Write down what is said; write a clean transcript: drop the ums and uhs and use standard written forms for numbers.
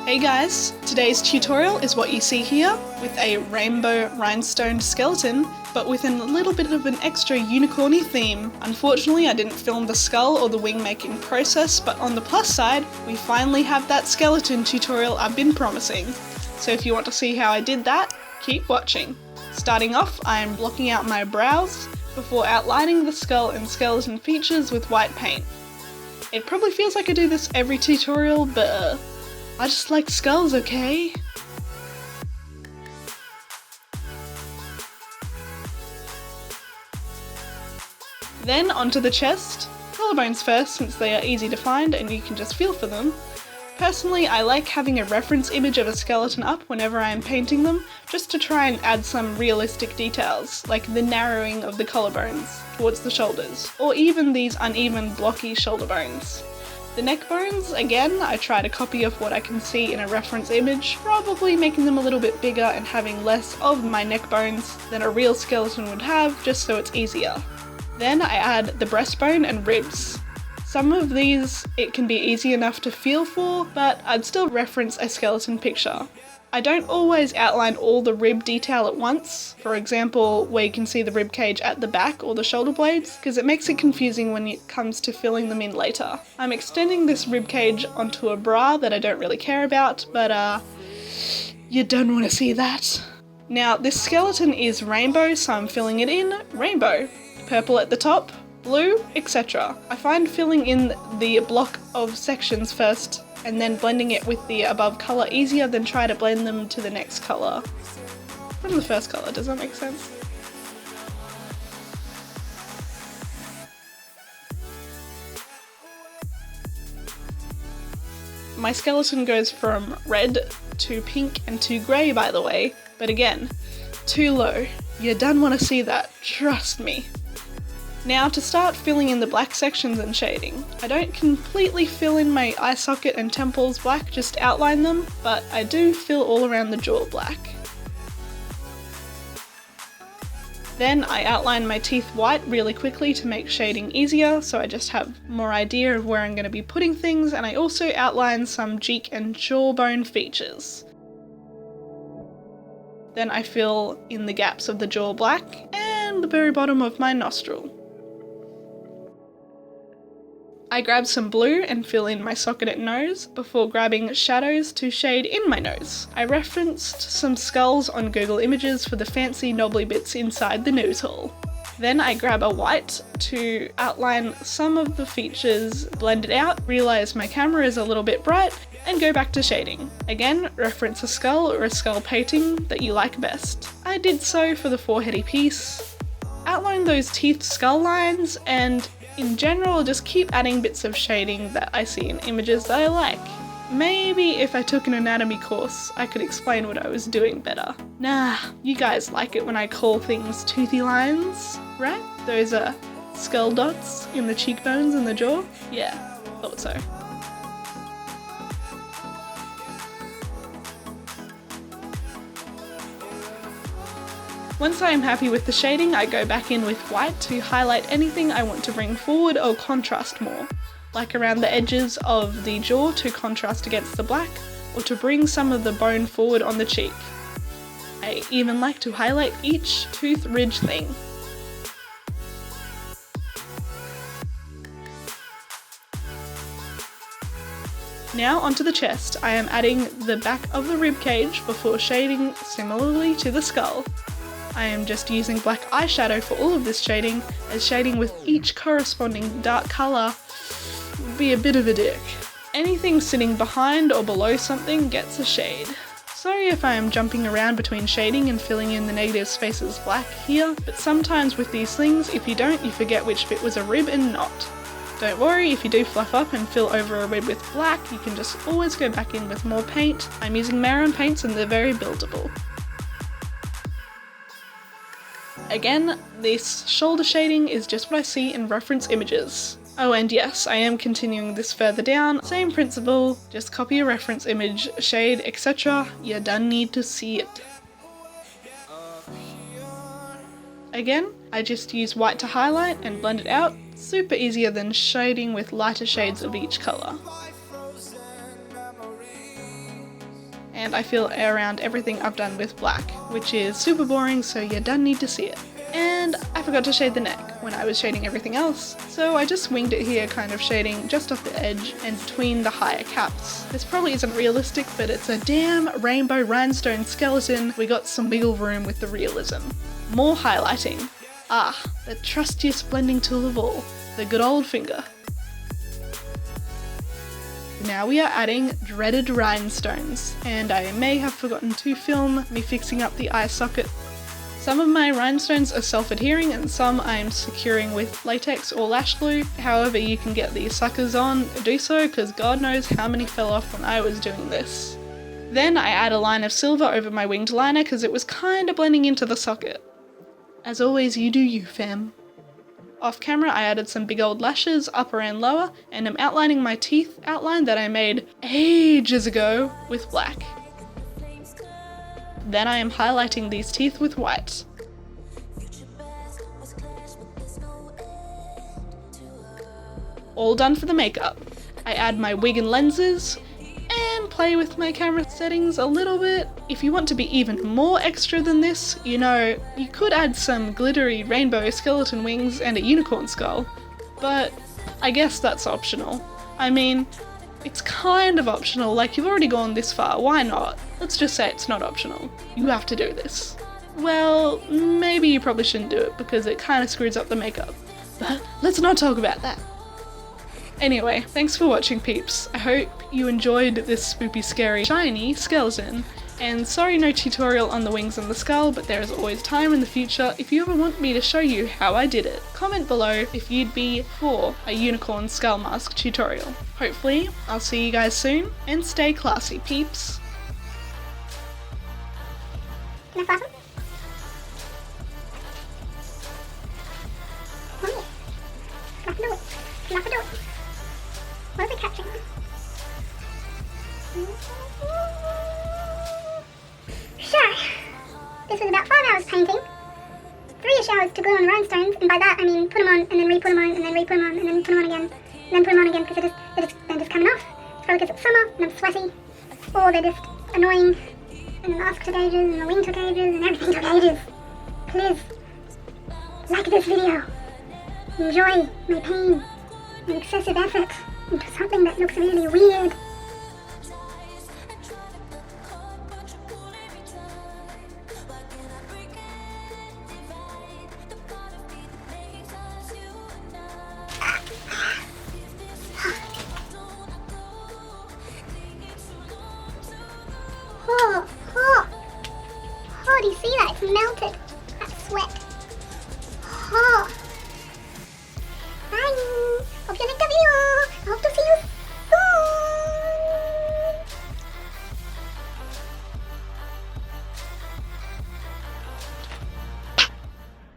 Hey guys, today's tutorial is what you see here, with a rainbow rhinestone skeleton, but with a little bit of an extra unicorny theme. Unfortunately, I didn't film the skull or the wing making process, but on the plus side, we finally have that skeleton tutorial I've been promising. So if you want to see how I did that, keep watching. Starting off, I am blocking out my brows before outlining the skull and skeleton features with white paint. It probably feels like I do this every tutorial, but I just like skulls, okay? Then onto the chest. Collarbones first, since they are easy to find and you can just feel for them. Personally, I like having a reference image of a skeleton up whenever I am painting them, just to try and add some realistic details, like the narrowing of the collarbones towards the shoulders, or even these uneven blocky shoulder bones. The neck bones, again, I try to copy of what I can see in a reference image, probably making them a little bit bigger and having less of my neck bones than a real skeleton would have, just so it's easier. Then I add the breastbone and ribs. Some of these it can be easy enough to feel for, but I'd still reference a skeleton picture. I don't always outline all the rib detail at once, for example where you can see the rib cage at the back or the shoulder blades, because it makes it confusing when it comes to filling them in later. I'm extending this rib cage onto a bra that I don't really care about, but you don't want to see that. Now this skeleton is rainbow, so I'm filling it in rainbow. Purple at the top, blue, etc. I find filling in the block of sections first and then blending it with the above colour easier than try to blend them to the next colour from the first colour. Does that make sense? My skeleton goes from red to pink and to grey, by the way, but again, too low. You don't want to see that, trust me. Now to start filling in the black sections and shading. I don't completely fill in my eye socket and temples black, just outline them, but I do fill all around the jaw black. Then I outline my teeth white really quickly to make shading easier, so I just have more idea of where I'm going to be putting things, and I also outline some cheek and jawbone features. Then I fill in the gaps of the jaw black and the very bottom of my nostril. I grab some blue and fill in my socket and nose before grabbing shadows to shade in my nose. I referenced some skulls on Google Images for the fancy knobbly bits inside the nose hole. Then I grab a white to outline some of the features, blend it out, realise my camera is a little bit bright, and go back to shading. Again, reference a skull or a skull painting that you like best. I did so for the foreheady piece. Outline those teeth skull lines, and in general, just keep adding bits of shading that I see in images that I like. Maybe if I took an anatomy course, I could explain what I was doing better. Nah, you guys like it when I call things toothy lines, right? Those are skull dots in the cheekbones and the jaw? Yeah, thought so. Once I am happy with the shading, I go back in with white to highlight anything I want to bring forward or contrast more, like around the edges of the jaw to contrast against the black, or to bring some of the bone forward on the cheek. I even like to highlight each tooth ridge thing. Now onto the chest. I am adding the back of the rib cage before shading similarly to the skull. I am just using black eyeshadow for all of this shading, as shading with each corresponding dark colour would be a bit of a dick. Anything sitting behind or below something gets a shade. Sorry if I am jumping around between shading and filling in the negative spaces black here, but sometimes with these things, if you don't, you forget which bit was a rib and not. Don't worry, if you do fluff up and fill over a rib with black, you can just always go back in with more paint. I'm using Mehron paints and they're very buildable. Again, this shoulder shading is just what I see in reference images. Oh, and yes, I am continuing this further down. Same principle, just copy a reference image, shade, etc. You don't need to see it. Again, I just use white to highlight and blend it out. Super easier than shading with lighter shades of each colour. and I fill around everything I've done with black, which is super boring, so you don't need to see it. And I forgot to shade the neck when I was shading everything else, so I just winged it here, kind of shading just off the edge and between the higher caps. This probably isn't realistic, but it's a damn rainbow rhinestone skeleton. We got some wiggle room with the realism. More highlighting. Ah, the trustiest blending tool of all, the good old finger. Now we are adding dreaded rhinestones, and I may have forgotten to film me fixing up the eye socket. Some of my rhinestones are self-adhering and some I am securing with latex or lash glue. However you can get these suckers on, do so, because God knows how many fell off when I was doing this. Then I add a line of silver over my winged liner because it was kinda blending into the socket. As always, you do you, fam. Off camera I added some big old lashes, upper and lower, and I'm outlining my teeth outline that I made ages ago with black. Then I am highlighting these teeth with white. All done for the makeup. I add my wig and lenses, and play with my camera settings a little bit. If you want to be even more extra than this, you know, you could add some glittery rainbow skeleton wings and a unicorn skull, but I guess that's optional. I mean, it's kind of optional, like you've already gone this far, why not? Let's just say it's not optional. You have to do this. Well, maybe you probably shouldn't do it because it kind of screws up the makeup, but let's not talk about that. Anyway, thanks for watching, peeps. I hope you enjoyed this spoopy, scary, shiny skeleton. And sorry no tutorial on the wings and the skull, but there is always time in the future if you ever want me to show you how I did it. Comment below if you'd be for a unicorn skull mask tutorial. Hopefully, I'll see you guys soon, and stay classy, peeps. Can I flash them? Come on. Can I do it? Can I do it? What are they catching? So, this was about 5 hours painting, 3-ish hours to glue on the rhinestones, and by that I mean put them on and then re-put them on and then re-put them on and then put them on again and then put them on again because they're just coming off. It's probably because it's summer and I'm sweaty, or they're just annoying, and the mask took ages and the wing took ages and everything took ages. Please, like this video, enjoy my pain and excessive effort into something that looks really weird. Oh, do you see that? It's melted.